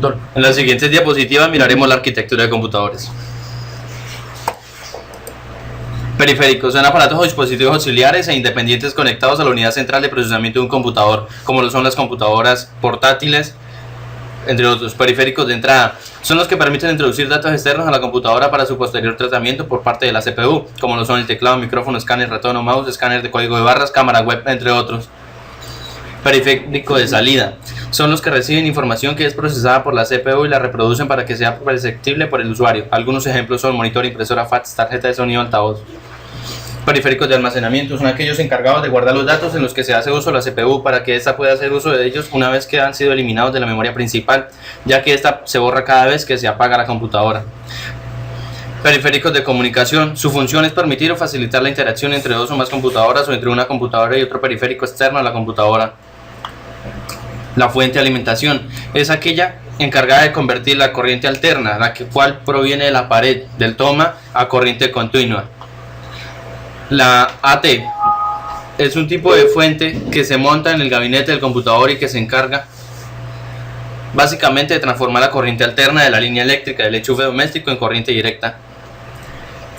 control. En las siguientes diapositivas miraremos la arquitectura de computadores. Periféricos son aparatos o dispositivos auxiliares e independientes conectados a la unidad central de procesamiento de un computador, como lo son las computadoras portátiles, entre otros. Periféricos de entrada son los que permiten introducir datos externos a la computadora para su posterior tratamiento por parte de la CPU, como lo son el teclado, micrófono, escáner, ratón o mouse, escáner de código de barras, cámara web, entre otros. Periférico de salida son los que reciben información que es procesada por la CPU y la reproducen para que sea perceptible por el usuario. Algunos ejemplos son monitor, impresora, fax, tarjeta de sonido, altavoz. Periféricos de almacenamiento son aquellos encargados de guardar los datos en los que se hace uso de la CPU para que ésta pueda hacer uso de ellos una vez que han sido eliminados de la memoria principal, ya que ésta se borra cada vez que se apaga la computadora. Periféricos de comunicación. Su función es permitir o facilitar la interacción entre dos o más computadoras o entre una computadora y otro periférico externo a la computadora. La fuente de alimentación es aquella encargada de convertir la corriente alterna, la cual proviene de la pared del toma, a corriente continua. La AT es un tipo de fuente que se monta en el gabinete del computador y que se encarga básicamente de transformar la corriente alterna de la línea eléctrica del enchufe doméstico en corriente directa.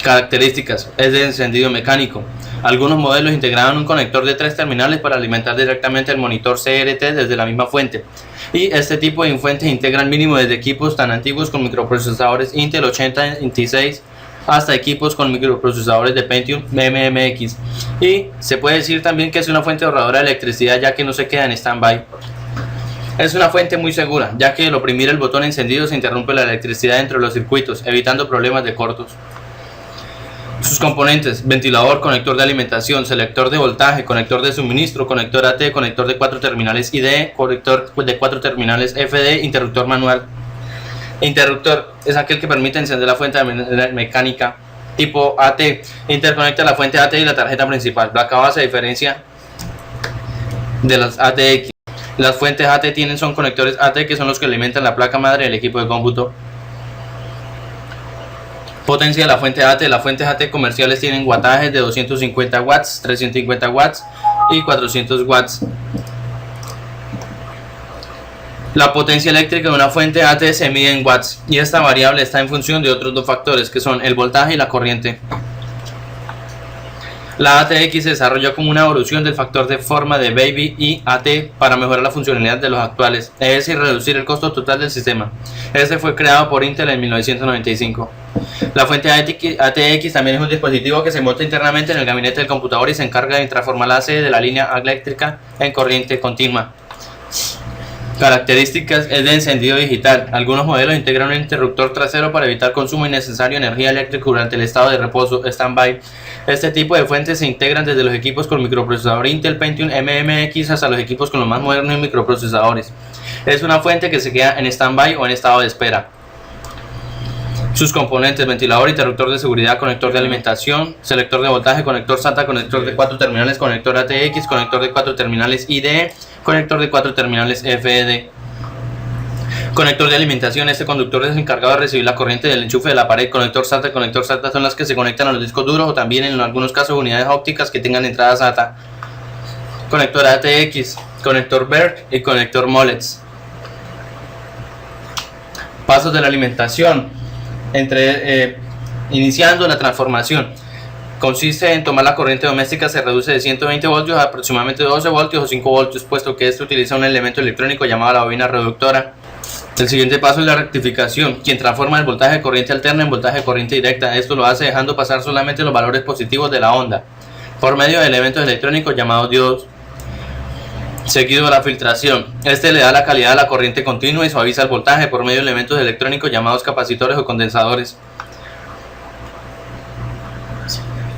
Características: es de encendido mecánico. Algunos modelos integraban un conector de 3 terminales para alimentar directamente el monitor CRT desde la misma fuente. Y este tipo de fuentes integran mínimo desde equipos tan antiguos con microprocesadores Intel 8026 hasta equipos con microprocesadores de Pentium MMX. Y se puede decir también que es una fuente ahorradora de electricidad, ya que no se queda en stand-by. Es una fuente muy segura, ya que al oprimir el botón encendido se interrumpe la electricidad dentro de los circuitos, evitando problemas de cortos. Sus componentes: ventilador, conector de alimentación, selector de voltaje, conector de suministro, conector AT, conector de 4 terminales IDE, conector de 4 terminales FD, interruptor manual. Interruptor es aquel que permite encender la fuente mecánica tipo AT. Interconecta la fuente AT y la tarjeta principal. Placa se diferencia de las ATX. Las fuentes AT son conectores AT, que son los que alimentan la placa madre del equipo de cómputo. Potencia de la fuente AT. Las fuentes AT comerciales tienen wattajes de 250 watts, 350 watts y 400 watts. La potencia eléctrica de una fuente AT se mide en watts y esta variable está en función de otros dos factores, que son el voltaje y la corriente. La ATX se desarrolló como una evolución del factor de forma de Baby y AT para mejorar la funcionalidad de los actuales, es decir, reducir el costo total del sistema. Este fue creado por Intel en 1995. La fuente ATX también es un dispositivo que se monta internamente en el gabinete del computador y se encarga de transformar la AC de la línea eléctrica en corriente continua. Características: es de encendido digital. Algunos modelos integran un interruptor trasero para evitar consumo innecesario de energía eléctrica durante el estado de reposo, stand-by. Este tipo de fuentes se integran desde los equipos con microprocesador Intel Pentium MMX hasta los equipos con los más modernos microprocesadores. Es una fuente que se queda en stand-by o en estado de espera. Sus componentes: ventilador, interruptor de seguridad, conector de alimentación, selector de voltaje, conector SATA, conector de 4 terminales, conector ATX, conector de 4 terminales IDE, conector de 4 terminales FED. Conector de alimentación: este conductor es encargado de recibir la corriente del enchufe de la pared. Conector SATA son las que se conectan a los discos duros o también en algunos casos unidades ópticas que tengan entrada SATA. Conector ATX, conector BERT y conector MOLEX. Pasos de la alimentación. Iniciando la transformación, consiste en tomar la corriente doméstica, se reduce de 120 voltios a aproximadamente 12 voltios o 5 voltios, puesto que esto utiliza un elemento electrónico llamado la bobina reductora. El siguiente paso es la rectificación, quien transforma el voltaje de corriente alterna en voltaje de corriente directa. Esto lo hace dejando pasar solamente los valores positivos de la onda, por medio de elementos electrónicos llamados diodos. Seguido de la filtración, este le da la calidad a la corriente continua y suaviza el voltaje por medio de elementos electrónicos llamados capacitores o condensadores.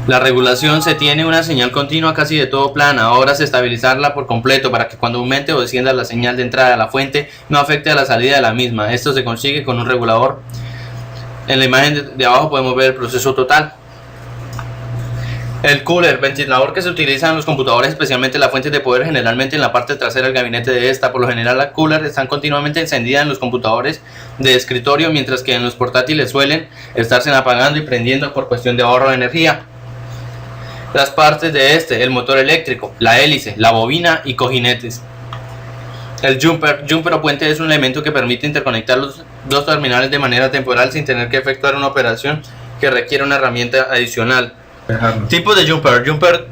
La regulación: se tiene una señal continua casi de todo plana, ahora se estabilizarla por completo para que cuando aumente o descienda la señal de entrada a la fuente no afecte a la salida de la misma. Esto se consigue con un regulador. En la imagen de abajo podemos ver el proceso total. El cooler, ventilador que se utiliza en los computadores, especialmente las fuentes de poder, generalmente en la parte trasera del gabinete de esta. Por lo general, las coolers están continuamente encendidas en los computadores de escritorio, mientras que en los portátiles suelen estarse apagando y prendiendo por cuestión de ahorro de energía. Las partes de el motor eléctrico, la hélice, la bobina y cojinetes. El jumper o puente es un elemento que permite interconectar los dos terminales de manera temporal sin tener que efectuar una operación que requiere una herramienta adicional. Tipos de jumper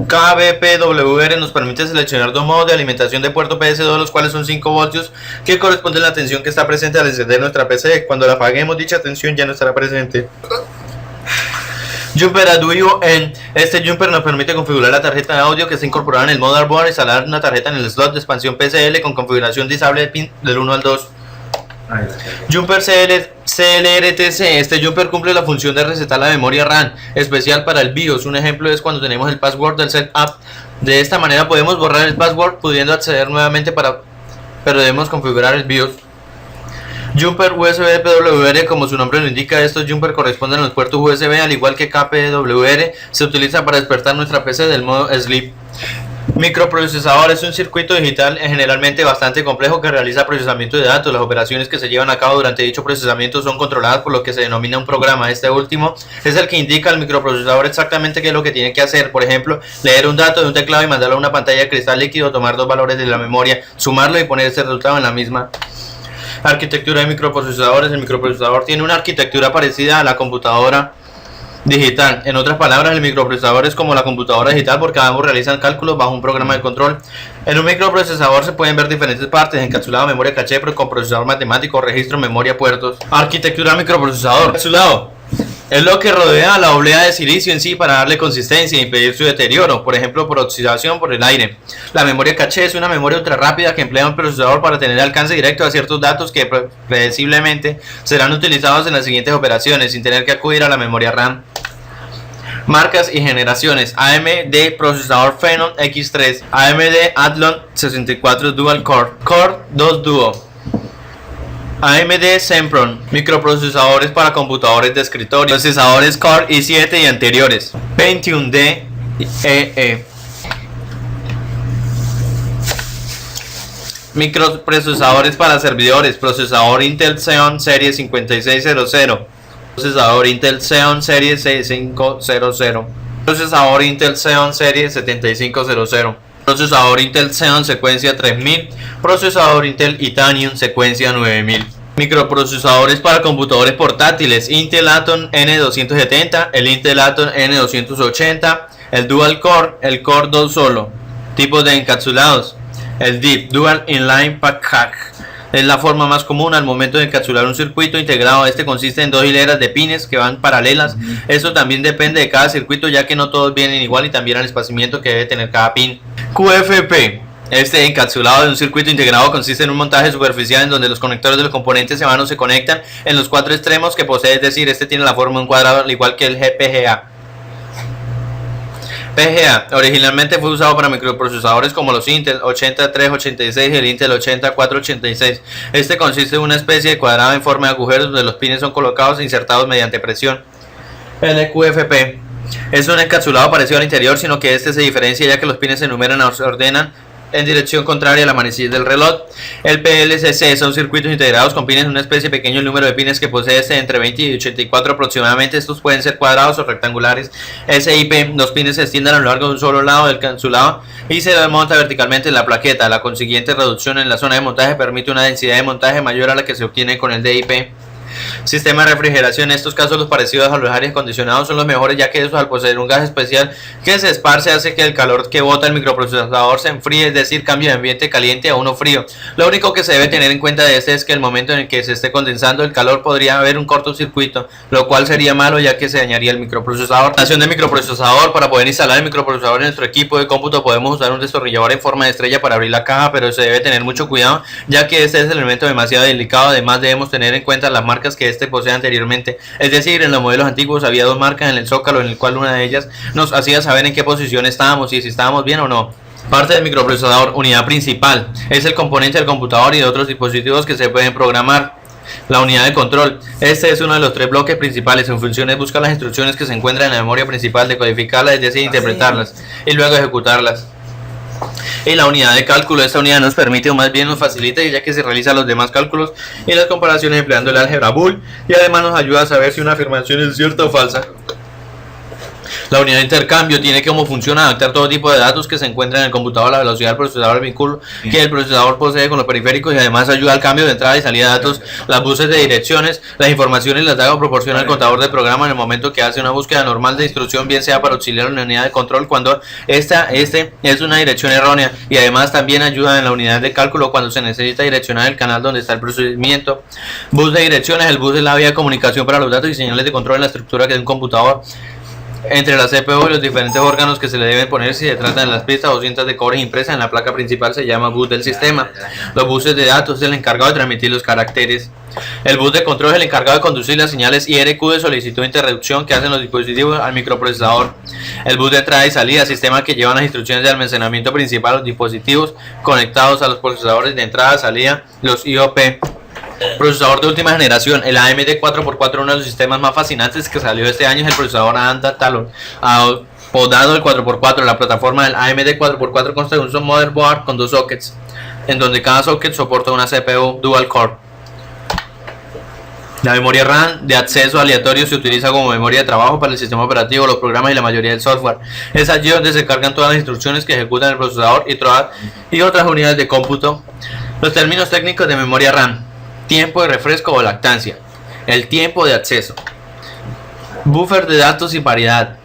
KBPWR nos permite seleccionar dos modos de alimentación de puerto PS2, los cuales son 5 voltios, que corresponden a la tensión que está presente al encender nuestra PC. Cuando la apaguemos, dicha tensión ya no estará presente. Jumper Arduino N. Este jumper nos permite configurar la tarjeta de audio que está incorporada en el motherboard, instalar una tarjeta en el slot de expansión PCL con configuración disable de pin del 1 al 2. Jumper CLRTC. Este jumper cumple la función de resetar la memoria RAM especial para el BIOS. Un ejemplo es cuando tenemos el password del setup. De esta manera podemos borrar el password pudiendo acceder nuevamente pero debemos configurar el BIOS. Jumper USB PWR, como su nombre lo indica, estos jumper corresponden a los puertos USB, al igual que KPWR, se utiliza para despertar nuestra PC del modo sleep. Microprocesador es un circuito digital generalmente bastante complejo que realiza procesamiento de datos. Las operaciones que se llevan a cabo durante dicho procesamiento son controladas por lo que se denomina un programa. Este último es el que indica al microprocesador exactamente qué es lo que tiene que hacer. Por ejemplo, leer un dato de un teclado y mandarlo a una pantalla de cristal líquido, tomar dos valores de la memoria, sumarlo y poner ese resultado en la misma. Arquitectura de microprocesadores. El microprocesador tiene una arquitectura parecida a la computadora digital. En otras palabras, el microprocesador es como la computadora digital porque ambos realizan cálculos bajo un programa de control. En un microprocesador se pueden ver diferentes partes: encapsulado, memoria caché, con procesador matemático, registro, memoria, puertos. Arquitectura de microprocesador. Encapsulado es lo que rodea a la oblea de silicio en sí para darle consistencia e impedir su deterioro, por ejemplo por oxidación por el aire. La memoria caché es una memoria ultra rápida que emplea un procesador para tener alcance directo a ciertos datos que predeciblemente serán utilizados en las siguientes operaciones sin tener que acudir a la memoria RAM. Marcas y generaciones: AMD procesador Phenom X3, AMD Athlon 64 Dual Core, Core 2 Duo, AMD Sempron, microprocesadores para computadores de escritorio, procesadores Core i7 y anteriores, Pentium D EE. Microprocesadores para servidores: procesador Intel Xeon Serie 5600, procesador Intel Xeon Serie 6500, procesador Intel Xeon Serie 7500, procesador Intel Xeon secuencia 3000, procesador Intel Itanium secuencia 9000. Microprocesadores para computadores portátiles: Intel Atom N270, el Intel Atom N280, el Dual Core, el Core 2 solo. Tipos de encapsulados: el DIP, Dual Inline Package, es la forma más común al momento de encapsular un circuito integrado. Este consiste en dos hileras de pines que van paralelas. Eso también depende de cada circuito, ya que no todos vienen igual, y también al espaciamiento que debe tener cada pin. QFP. Este encapsulado de un circuito integrado consiste en un montaje superficial en donde los conectores de los componentes se van o se conectan en los cuatro extremos que posee, es decir, este tiene la forma de un cuadrado al igual que el GPGA. PGA originalmente fue usado para microprocesadores como los Intel 8386 y el Intel 8486. Este consiste en una especie de cuadrado en forma de agujeros donde los pines son colocados e insertados mediante presión. LQFP es un encapsulado parecido al interior, sino que este se diferencia ya que los pines se enumeran o se ordenan en dirección contraria a la manecilla del reloj. El PLCC son circuitos integrados con pines, una especie de pequeño número de pines que posee entre 20 y 84 aproximadamente. Estos pueden ser cuadrados o rectangulares. SIP, los pines se extienden a lo largo de un solo lado del encapsulado y se desmonta verticalmente en la plaqueta. La consiguiente reducción en la zona de montaje permite una densidad de montaje mayor a la que se obtiene con el DIP. Sistema de refrigeración: en estos casos los parecidos a los aires acondicionados son los mejores, ya que estos, al poseer un gas especial que se esparce, hace que el calor que bota el microprocesador se enfríe, es decir, cambie de ambiente caliente a uno frío. Lo único que se debe tener en cuenta de este es que el momento en el que se esté condensando el calor podría haber un cortocircuito, lo cual sería malo ya que se dañaría el microprocesador. Instalación de microprocesador: para poder instalar el microprocesador en nuestro equipo de cómputo podemos usar un destornillador en forma de estrella para abrir la caja, pero se debe tener mucho cuidado ya que este es el elemento demasiado delicado. Además debemos tener en cuenta las marcas que este posee anteriormente, es decir, en los modelos antiguos había dos marcas en el zócalo, en el cual una de ellas nos hacía saber en qué posición estábamos y si estábamos bien o no. Parte del microprocesador: unidad principal, es el componente del computador y de otros dispositivos que se pueden programar. La unidad de control: este es uno de los tres bloques principales. Su función es buscar las instrucciones que se encuentran en la memoria principal, decodificarlas, es decir, interpretarlas y luego ejecutarlas. Y la unidad de cálculo: esta unidad nos permite, o más bien nos facilita, ya que se realizan los demás cálculos y las comparaciones empleando el álgebra Boole, y además nos ayuda a saber si una afirmación es cierta o falsa. La unidad de intercambio tiene como función adaptar todo tipo de datos que se encuentran en el computador a la velocidad del procesador, el vínculo que el procesador posee con los periféricos, y además ayuda al cambio de entrada y salida de datos, las buses de direcciones, las informaciones las da o proporciona el contador de programa en el momento que hace una búsqueda normal de instrucción, bien sea para auxiliar a una unidad de control cuando esta es una dirección errónea, y además también ayuda en la unidad de cálculo cuando se necesita direccionar el canal donde está el procedimiento. Bus de direcciones: el bus es la vía de comunicación para los datos y señales de control en la estructura que es un computador entre la CPU y los diferentes órganos que se le deben poner. Si se trata de las pistas o cintas de cobre impresas en la placa principal, se llama bus del sistema. Los buses de datos es el encargado de transmitir los caracteres. El bus de control es el encargado de conducir las señales IRQ de solicitud de interrupción que hacen los dispositivos al microprocesador. El bus de entrada y salida, sistema que lleva las instrucciones de almacenamiento principal a los dispositivos conectados a los procesadores de entrada y salida, los IOP. Procesador de última generación, el AMD 4x4, uno de los sistemas más fascinantes que salió este año es el procesador AMD Talon, apodado el 4x4. La plataforma del AMD 4x4 consta de un motherboard con dos sockets, en donde cada socket soporta una CPU dual core. La memoria RAM de acceso aleatorio se utiliza como memoria de trabajo para el sistema operativo, los programas y la mayoría del software. Es allí donde se cargan todas las instrucciones que ejecutan el procesador y otras unidades de cómputo. Los términos técnicos de memoria RAM: tiempo de refresco o lactancia, el tiempo de acceso, buffer de datos y paridad.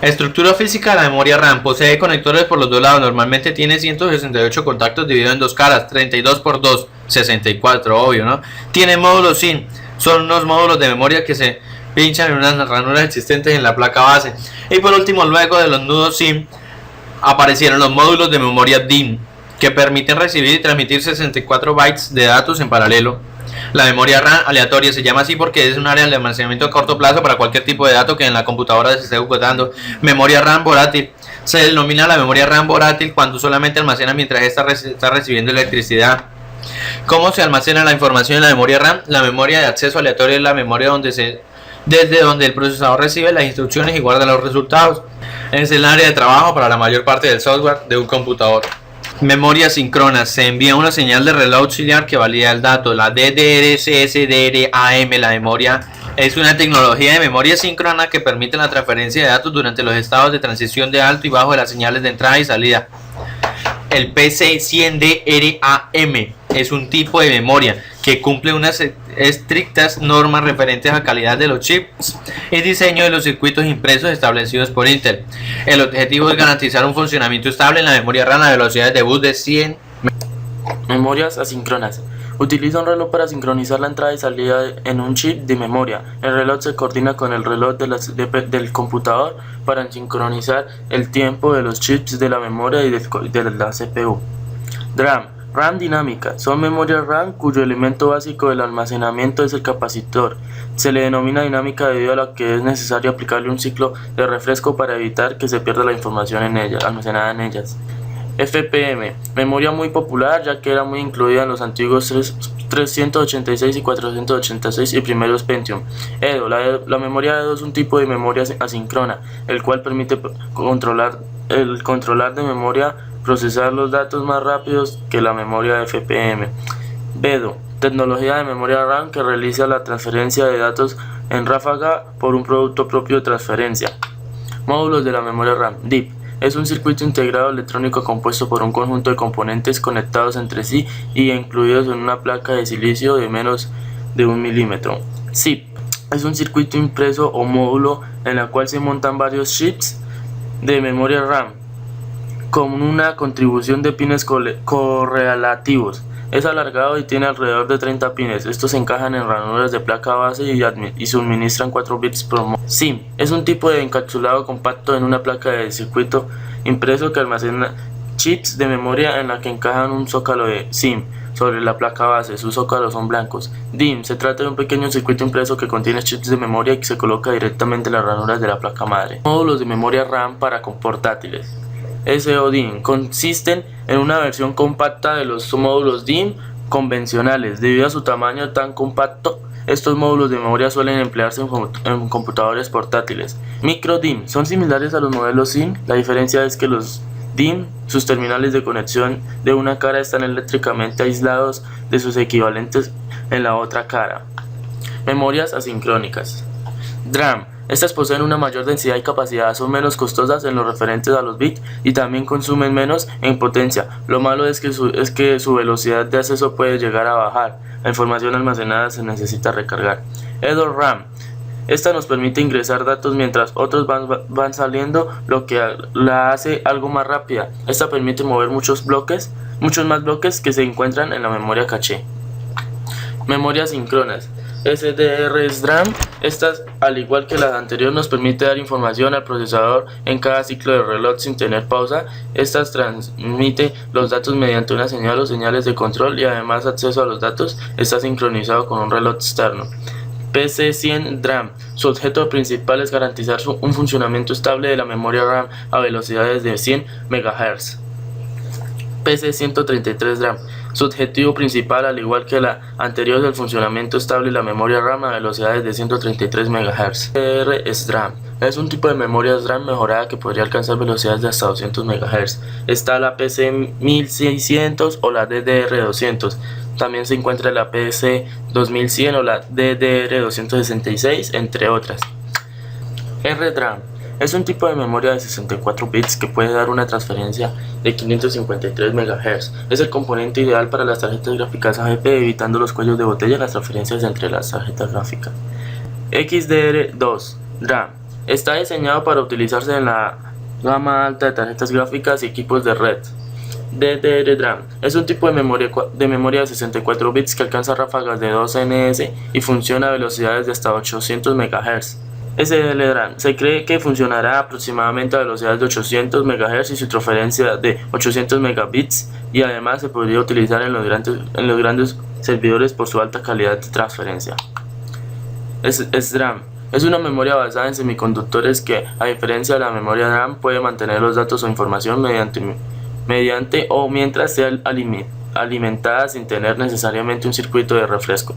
Estructura física de la memoria RAM: posee conectores por los dos lados, normalmente tiene 168 contactos divididos en dos caras, 32 por 2, 64, obvio, ¿no? Tiene módulos SIM, son unos módulos de memoria que se pinchan en unas ranuras existentes en la placa base. Y por último, luego de los nudos SIM, aparecieron los módulos de memoria DIMM, que permiten recibir y transmitir 64 bytes de datos en paralelo. La memoria RAM aleatoria se llama así porque es un área de almacenamiento a corto plazo para cualquier tipo de dato que en la computadora se esté ejecutando. Memoria RAM volátil: se denomina la memoria RAM volátil cuando solamente almacena mientras está recibiendo electricidad. ¿Cómo se almacena la información en la memoria RAM? La memoria de acceso aleatorio es la memoria desde donde el procesador recibe las instrucciones y guarda los resultados. Es el área de trabajo para la mayor parte del software de un computador. Memoria síncrona: se envía una señal de reloj auxiliar que valida el dato. La DDR-CSDRAM, la memoria, es una tecnología de memoria síncrona que permite la transferencia de datos durante los estados de transición de alto y bajo de las señales de entrada y salida. El PC100DRAM es un tipo de memoria que cumple unas estrictas normas referentes a calidad de los chips y diseño de los circuitos impresos establecidos por Intel. El objetivo es garantizar un funcionamiento estable en la memoria RAM a velocidades de bus de 100. Memorias asíncronas: utiliza un reloj para sincronizar la entrada y salida en un chip de memoria. El reloj se coordina con el reloj del computador para sincronizar el tiempo de los chips de la memoria y de la CPU. DRAM: RAM dinámica: son memorias RAM cuyo elemento básico del almacenamiento es el capacitor. Se le denomina dinámica debido a lo que es necesario aplicarle un ciclo de refresco para evitar que se pierda la información almacenada en ellas. FPM: memoria muy popular ya que era muy incluida en los antiguos 386 y 486 y primeros Pentium. EDO: la memoria EDO es un tipo de memoria asíncrona, el cual permite controlar de memoria procesar los datos más rápidos que la memoria FPM. BEDO: tecnología de memoria RAM que realiza la transferencia de datos en ráfaga por un producto propio de transferencia. Módulos de la memoria RAM. DIP: es un circuito integrado electrónico compuesto por un conjunto de componentes conectados entre sí y incluidos en una placa de silicio de menos de 1 milímetro. SIP: es un circuito impreso o módulo en el cual se montan varios chips de memoria RAM con una contribución de pines correlativos. Es alargado y tiene alrededor de 30 pines. Estos se encajan en ranuras de placa base y suministran 4 bits por módulo. SIM: es un tipo de encapsulado compacto en una placa de circuito impreso que almacena chips de memoria en la que encajan un zócalo de SIM sobre la placa base. Sus zócalos son blancos. DIMM: se trata de un pequeño circuito impreso que contiene chips de memoria y que se coloca directamente en las ranuras de la placa madre. Módulos de memoria RAM para portátiles. SODIMM: consisten en una versión compacta de los módulos DIMM convencionales. Debido a su tamaño tan compacto, estos módulos de memoria suelen emplearse en computadores portátiles. Micro DIMM: son similares a los modelos SIM, la diferencia es que los DIMM, sus terminales de conexión de una cara están eléctricamente aislados de sus equivalentes en la otra cara. Memorias asincrónicas. DRAM: Estas poseen una mayor densidad y capacidad, son menos costosas en lo referente a los bits y también consumen menos en potencia. Lo malo es que su velocidad de acceso puede llegar a bajar. La información almacenada se necesita recargar. EDOR-RAM. Esta nos permite ingresar datos mientras otros van saliendo, lo que la hace algo más rápida. Esta permite mover muchos más bloques que se encuentran en la memoria caché. Memorias síncronas. SDR-SDRAM. Estas, al igual que las anteriores, nos permite dar información al procesador en cada ciclo de reloj sin tener pausa. Estas transmite los datos mediante una señal o señales de control y además acceso a los datos está sincronizado con un reloj externo. PC100 DRAM. Su objeto principal es garantizar un funcionamiento estable de la memoria RAM a velocidades de 100 MHz. PC133 DRAM. Su objetivo principal, al igual que la anterior, es el funcionamiento estable de la memoria RAM a velocidades de 133 MHz. DDR-SDRAM. Es un tipo de memoria SDRAM mejorada que podría alcanzar velocidades de hasta 200 MHz. Está la PC1600 o la DDR200. También se encuentra la PC2100 o la DDR266, entre otras. RDRAM. Es un tipo de memoria de 64 bits que puede dar una transferencia de 553 MHz. Es el componente ideal para las tarjetas gráficas AGP, evitando los cuellos de botella en las transferencias entre las tarjetas gráficas. XDR2 DRAM. Está diseñado para utilizarse en la gama alta de tarjetas gráficas y equipos de red. DDR-DRAM es un tipo de memoria de 64 bits que alcanza ráfagas de 2 ns y funciona a velocidades de hasta 800 MHz. SLDRAM se cree que funcionará aproximadamente a velocidades de 800 MHz y su transferencia de 800 megabits, y además se podría utilizar en los grandes servidores por su alta calidad de transferencia. SDRAM es una memoria basada en semiconductores que, a diferencia de la memoria DRAM, puede mantener los datos o información mediante o mientras sea alimentada sin tener necesariamente un circuito de refresco.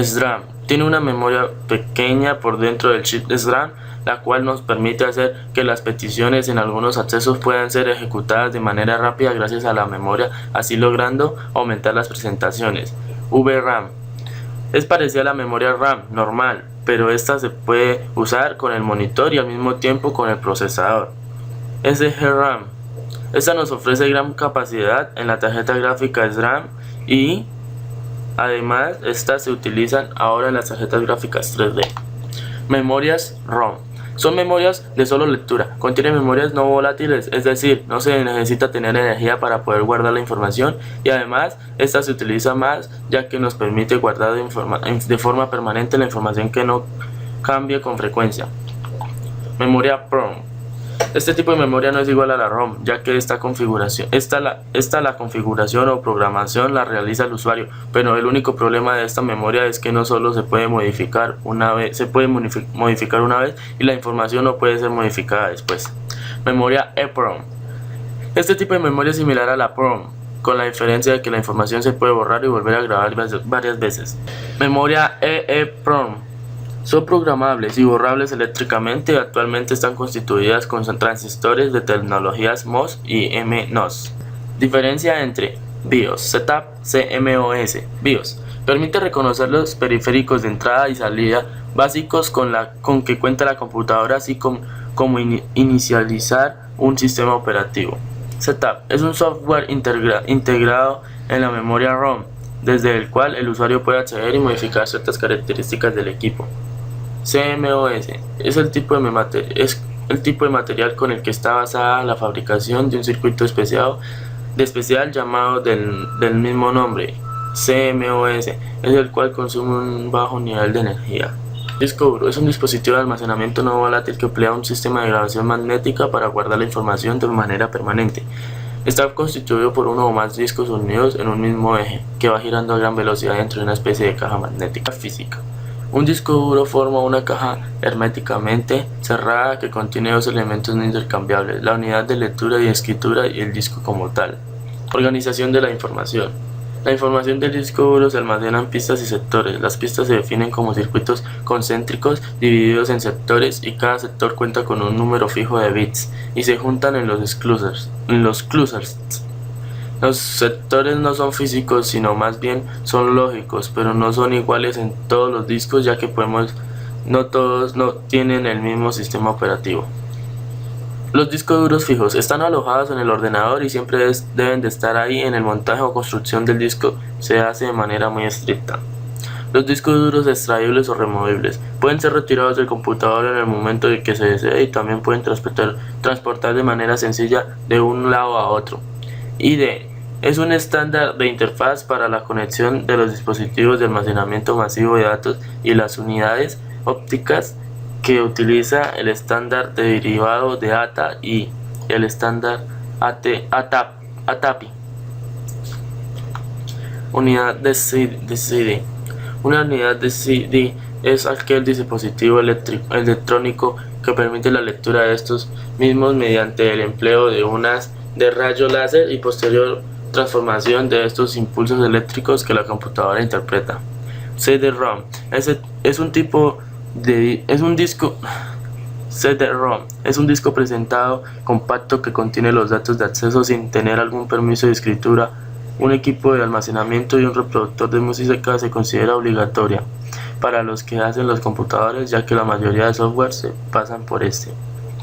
SDRAM tiene una memoria pequeña por dentro del chip SDRAM, la cual nos permite hacer que las peticiones en algunos accesos puedan ser ejecutadas de manera rápida gracias a la memoria, así logrando aumentar las presentaciones. VRAM es parecida a la memoria RAM normal, pero esta se puede usar con el monitor y al mismo tiempo con el procesador. SGRAM. Esta nos ofrece gran capacidad en la tarjeta gráfica SRAM y además estas se utilizan ahora en las tarjetas gráficas 3D. Memorias ROM. Son memorias de solo lectura, contienen memorias no volátiles, es decir, no se necesita tener energía para poder guardar la información, y además esta se utiliza más ya que nos permite guardar de forma permanente la información que no cambie con frecuencia. Memoria PROM. Este tipo de memoria no es igual a la ROM, ya que la configuración o programación la realiza el usuario, pero el único problema de esta memoria es que no solo se puede modificar una vez, y la información no puede ser modificada después. Memoria EPROM. Este tipo de memoria es similar a la PROM, con la diferencia de que la información se puede borrar y volver a grabar varias veces. Memoria EEPROM. Son programables y borrables eléctricamente. Actualmente están constituidas con transistores de tecnologías MOS y MNOS. Diferencia entre BIOS, Setup, CMOS. BIOS permite reconocer los periféricos de entrada y salida básicos con que cuenta la computadora, así como inicializar un sistema operativo. Setup es un software integrado en la memoria ROM, desde el cual el usuario puede acceder y modificar ciertas características del equipo. CMOS es el tipo de material con el que está basada la fabricación de un circuito especial llamado del mismo nombre. CMOS es el cual consume un bajo nivel de energía. Disco duro es un dispositivo de almacenamiento no volátil que emplea un sistema de grabación magnética para guardar la información de manera permanente. Está constituido por uno o más discos unidos en un mismo eje, que va girando a gran velocidad dentro de una especie de caja magnética física. Un disco duro forma una caja herméticamente cerrada que contiene dos elementos no intercambiables: la unidad de lectura y escritura y el disco como tal. Organización de la información. La información del disco duro se almacena en pistas y sectores. Las pistas se definen como circuitos concéntricos divididos en sectores, y cada sector cuenta con un número fijo de bits y se juntan en los clusters. Los sectores no son físicos, sino más bien son lógicos, pero no son iguales en todos los discos, ya que podemos no todos no tienen el mismo sistema operativo. Los discos duros fijos están alojados en el ordenador y siempre deben de estar ahí. En el montaje o construcción del disco se hace de manera muy estricta. Los discos duros extraíbles o removibles pueden ser retirados del computador en el momento de que se desee y también pueden transportar de manera sencilla de un lado a otro. ID es un estándar de interfaz para la conexión de los dispositivos de almacenamiento masivo de datos y las unidades ópticas que utiliza el estándar de derivado de ATA y el estándar ATAPI. Unidad de CD. Una unidad de CD es aquel dispositivo electrónico que permite la lectura de estos mismos mediante el empleo de ondas de rayo láser y posterior transformación de estos impulsos eléctricos que la computadora interpreta. CD-ROM CD-ROM es un disco presentado compacto que contiene los datos de acceso sin tener algún permiso de escritura. Un equipo de almacenamiento y un reproductor de música se considera obligatoria para los que hacen los computadores, ya que la mayoría de software se pasan por este.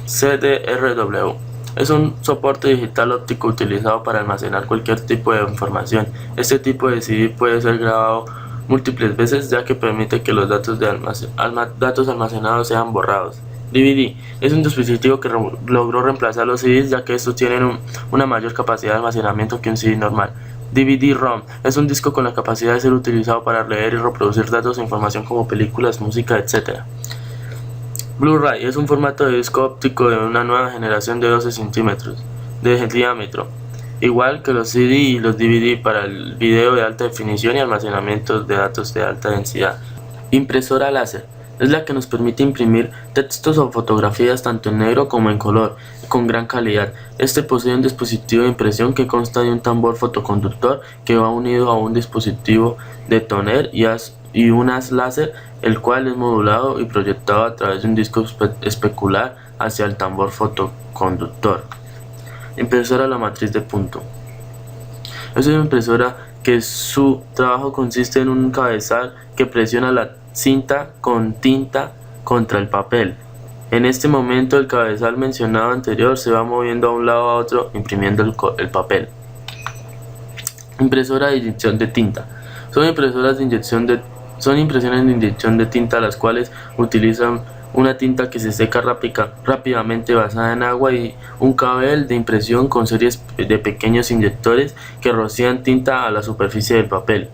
CD-RW es un soporte digital óptico utilizado para almacenar cualquier tipo de información. Este tipo de CD puede ser grabado múltiples veces, ya que permite que los datos almacenados sean borrados. DVD es un dispositivo que logró reemplazar los CDs, ya que estos tienen una mayor capacidad de almacenamiento que un CD normal. DVD-ROM es un disco con la capacidad de ser utilizado para leer y reproducir datos e información como películas, música, etc. Blu-ray es un formato de disco óptico de una nueva generación de 12 centímetros de diámetro, igual que los CD y los DVD para el video de alta definición y almacenamiento de datos de alta densidad. Impresora láser es la que nos permite imprimir textos o fotografías tanto en negro como en color, con gran calidad. Este posee un dispositivo de impresión que consta de un tambor fotoconductor que va unido a un dispositivo de tóner y un haz láser, el cual es modulado y proyectado a través de un disco especular hacia el tambor fotoconductor. Impresora la matriz de punto. Es una impresora que su trabajo consiste en un cabezal que presiona la cinta con tinta contra el papel. En este momento el cabezal mencionado anterior se va moviendo a un lado a otro imprimiendo el papel. Impresora de inyección de tinta. Son impresiones de inyección de tinta, las cuales utilizan una tinta que se seca rápidamente basada en agua y un cabel de impresión con series de pequeños inyectores que rocían tinta a la superficie del papel.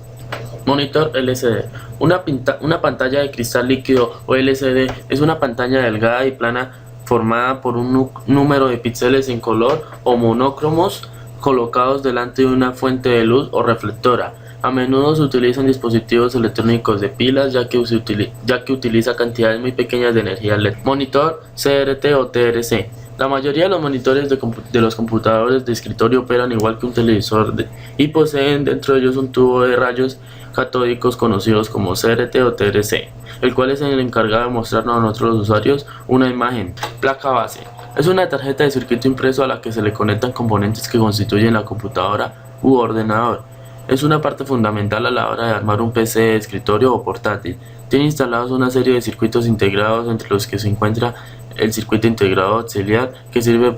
Monitor LCD. Una pantalla de cristal líquido o LCD es una pantalla delgada y plana formada por un número de píxeles en color o monocromos colocados delante de una fuente de luz o reflectora. A menudo se utilizan dispositivos electrónicos de pilas, ya que utiliza cantidades muy pequeñas de energía eléctrica. Monitor CRT o TRC. La mayoría de los monitores de los computadores de escritorio operan igual que un televisor y poseen dentro de ellos un tubo de rayos catódicos conocidos como CRT o TRC, el cual es el encargado de mostrarnos a nosotros los usuarios una imagen. Placa base. Es una tarjeta de circuito impreso a la que se le conectan componentes que constituyen la computadora u ordenador. Es una parte fundamental a la hora de armar un PC de escritorio o portátil. Tiene instalados una serie de circuitos integrados, entre los que se encuentra el circuito integrado auxiliar, que sirve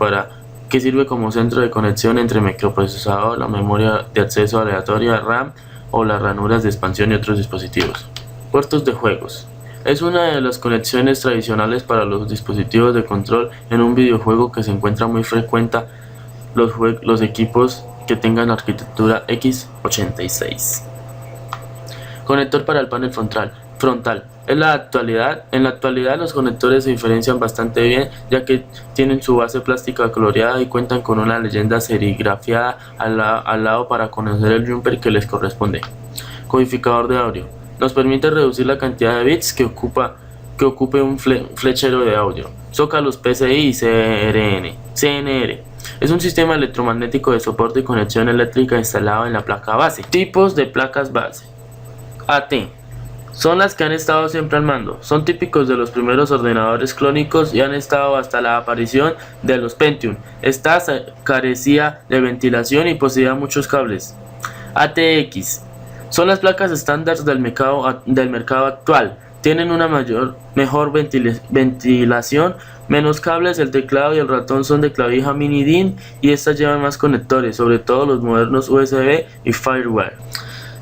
como centro de conexión entre el microprocesador, la memoria de acceso aleatoria RAM o las ranuras de expansión y otros dispositivos. Puertos de juegos. Es una de las conexiones tradicionales para los dispositivos de control en un videojuego que se encuentra muy frecuente los equipos que tengan arquitectura x86. Conector para el panel frontal. En la actualidad los conectores se diferencian bastante bien, ya que tienen su base plástica coloreada y cuentan con una leyenda serigrafiada al lado para conocer el jumper que les corresponde. Codificador de audio. Nos permite reducir la cantidad de bits que ocupe un flechero de audio. Zócalos PCI y CNR. Es un sistema electromagnético de soporte y conexión eléctrica instalado en la placa base. Tipos de placas base. AT. Son las que han estado siempre al mando. Son típicos de los primeros ordenadores clónicos y han estado hasta la aparición de los Pentium. Esta carecía de ventilación y poseía muchos cables. ATX. Son las placas estándar del mercado actual. Tienen una mejor ventilación, menos cables, el teclado y el ratón son de clavija mini DIN y estas llevan más conectores, sobre todo los modernos USB y Firewire.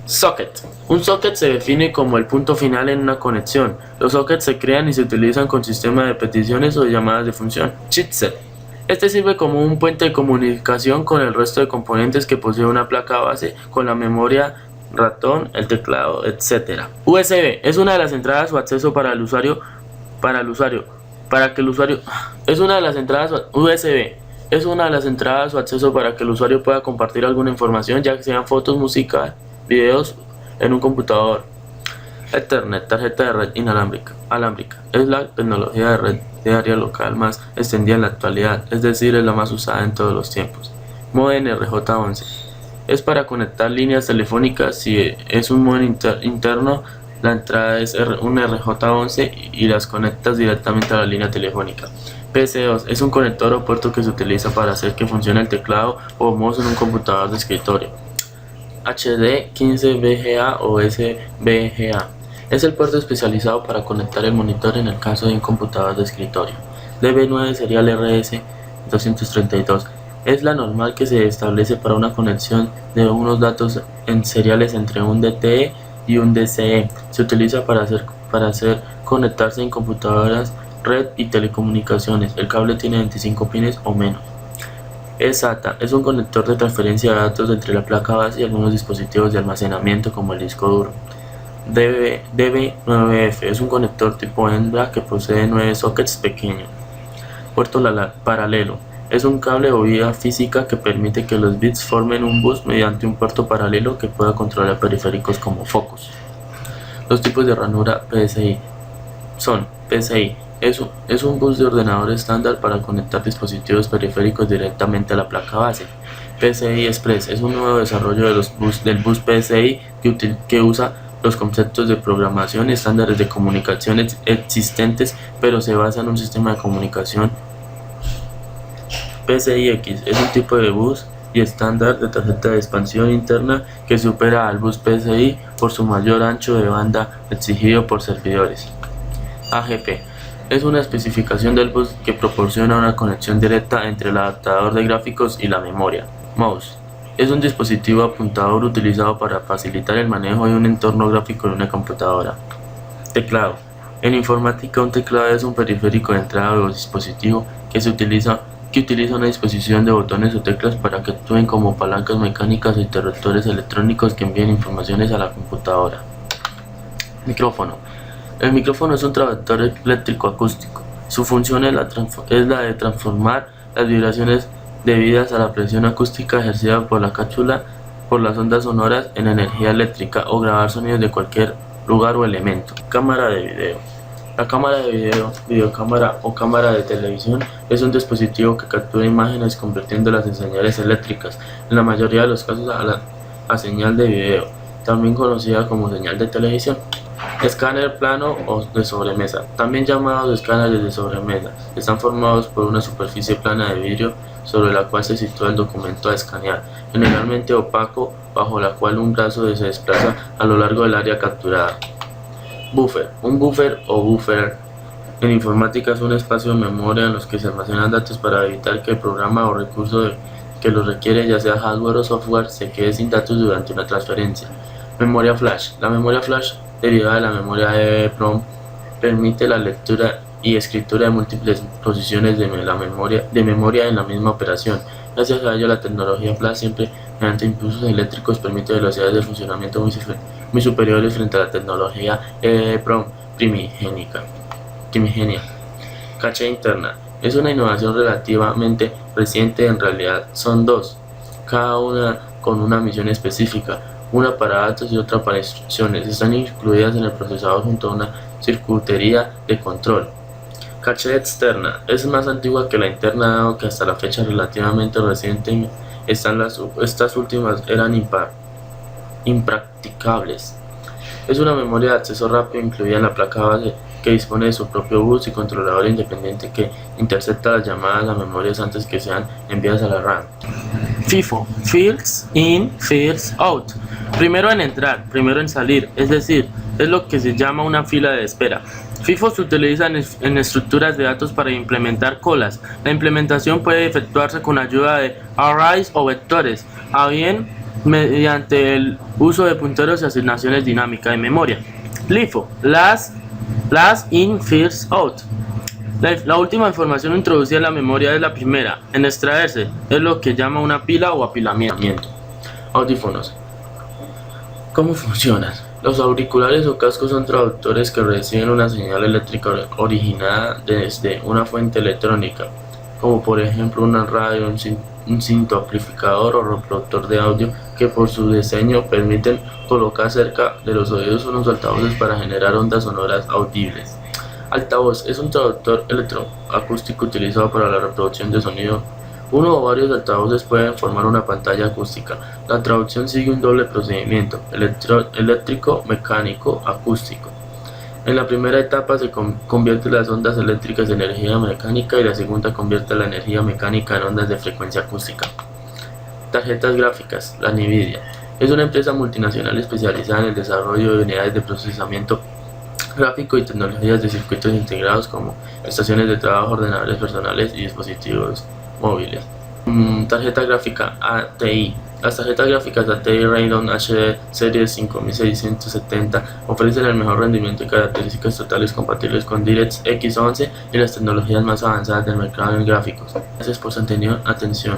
Socket. Un socket se define como el punto final en una conexión. Los sockets se crean y se utilizan con sistemas de peticiones o de llamadas de función. Chipset. Este sirve como un puente de comunicación con el resto de componentes que posee una placa base, con la memoria, ratón, el teclado, etc. USB es una de las entradas o acceso para el usuario, es una de las entradas USB es una de las entradas o acceso para que el usuario pueda compartir alguna información, ya que sean fotos, música, videos en un computador. Ethernet, tarjeta de red alámbrica, es la tecnología de red de área local más extendida en la actualidad, es decir, es la más usada en todos los tiempos. Modem RJ11 es para conectar líneas telefónicas. Si es un modem interno, la entrada es un RJ11 y las conectas directamente a la línea telefónica. PC2 es un conector o puerto que se utiliza para hacer que funcione el teclado o mouse en un computador de escritorio. HD 15 VGA o SVGA es el puerto especializado para conectar el monitor en el caso de un computador de escritorio. DB9 serial RS232 es la normal que se establece para una conexión de unos datos en seriales entre un DTE y un DCE. Se utiliza para hacer conectarse en computadoras, red y telecomunicaciones. El cable tiene 25 pines o menos. eSATA es un conector de transferencia de datos entre la placa base y algunos dispositivos de almacenamiento como el disco duro. DB9F es un conector tipo hembra que posee 9 sockets pequeños. Puerto paralelo es un cable o vía física que permite que los bits formen un bus mediante un puerto paralelo que pueda controlar periféricos como focos. Los tipos de ranura PCI son: PCI es un bus de ordenador estándar para conectar dispositivos periféricos directamente a la placa base. PCI Express es un nuevo desarrollo del bus PCI que usa los conceptos de programación y estándares de comunicación existentes, pero se basa en un sistema de comunicación. PCI-X es un tipo de bus y estándar de tarjeta de expansión interna que supera al bus PCI por su mayor ancho de banda exigido por servidores. AGP es una especificación del bus que proporciona una conexión directa entre el adaptador de gráficos y la memoria. Mouse es un dispositivo apuntador utilizado para facilitar el manejo de un entorno gráfico en una computadora. Teclado. En informática, un teclado es un periférico de entrada o dispositivo que utiliza una disposición de botones o teclas para que actúen como palancas mecánicas o interruptores electrónicos que envíen informaciones a la computadora. Micrófono. El micrófono es un traductor eléctrico acústico. Su función es la de transformar las vibraciones debidas a la presión acústica ejercida por la cápsula por las ondas sonoras en energía eléctrica o grabar sonidos de cualquier lugar o elemento. Cámara de video. La cámara de video, videocámara o cámara de televisión es un dispositivo que captura imágenes convirtiéndolas en señales eléctricas, en la mayoría de los casos a señal de video, también conocida como señal de televisión. Escáner plano o de sobremesa, también llamados escáneres de sobremesa, están formados por una superficie plana de vidrio sobre la cual se sitúa el documento a escanear, generalmente opaco, bajo la cual un brazo se desplaza a lo largo del área capturada. Buffer. Un buffer o buffer en informática es un espacio de memoria en los que se almacenan datos para evitar que el programa o recurso que los requiere, ya sea hardware o software, se quede sin datos durante una transferencia. Memoria flash. La memoria flash, derivada de la memoria EEPROM, permite la lectura y escritura de múltiples posiciones de memoria en la misma operación. Gracias a ello, la tecnología flash, siempre mediante impulsos eléctricos, permite velocidades de funcionamiento muy superiores frente a la tecnología EEPROM primigenia. Caché interna. Es una innovación relativamente reciente, en realidad son dos, cada una con una misión específica, una para datos y otra para instrucciones. Están incluidas en el procesador junto a una circuitería de control. Caché externa. Es más antigua que la interna, dado que hasta la fecha relativamente reciente estas últimas eran impracticables. Es una memoria de acceso rápido incluida en la placa base que dispone de su propio bus y controlador independiente que intercepta las llamadas a memorias antes que sean enviadas a la RAM. FIFO, First In, First Out. Primero en entrar, primero en salir, es decir, es lo que se llama una fila de espera. FIFO se utiliza en estructuras de datos para implementar colas. La implementación puede efectuarse con ayuda de arrays o vectores, o bien mediante el uso de punteros y asignaciones dinámicas de memoria. LIFO, Last In, First Out. La última información introducida en la memoria es la primera en extraerse, es lo que llama una pila o apilamiento. Audífonos. ¿Cómo funcionan? Los auriculares o cascos son traductores que reciben una señal eléctrica originada desde una fuente electrónica, como por ejemplo una radio, un cinto amplificador o reproductor de audio, que por su diseño permiten colocar cerca de los oídos unos altavoces para generar ondas sonoras audibles. Altavoz es un traductor electroacústico utilizado para la reproducción de sonido. Uno o varios altavoces pueden formar una pantalla acústica. La traducción sigue un doble procedimiento: eléctrico, mecánico, acústico. En la primera etapa se convierte las ondas eléctricas en energía mecánica y la segunda convierte la energía mecánica en ondas de frecuencia acústica. Tarjetas gráficas. La NVIDIA es una empresa multinacional especializada en el desarrollo de unidades de procesamiento gráfico y tecnologías de circuitos integrados como estaciones de trabajo, ordenadores personales y dispositivos móviles. Tarjeta gráfica ATI. Las tarjetas gráficas ATI Radeon HD Series 5670 ofrecen el mejor rendimiento y características totales compatibles con DirectX 11 y las tecnologías más avanzadas del mercado en gráficos. Gracias por su atención.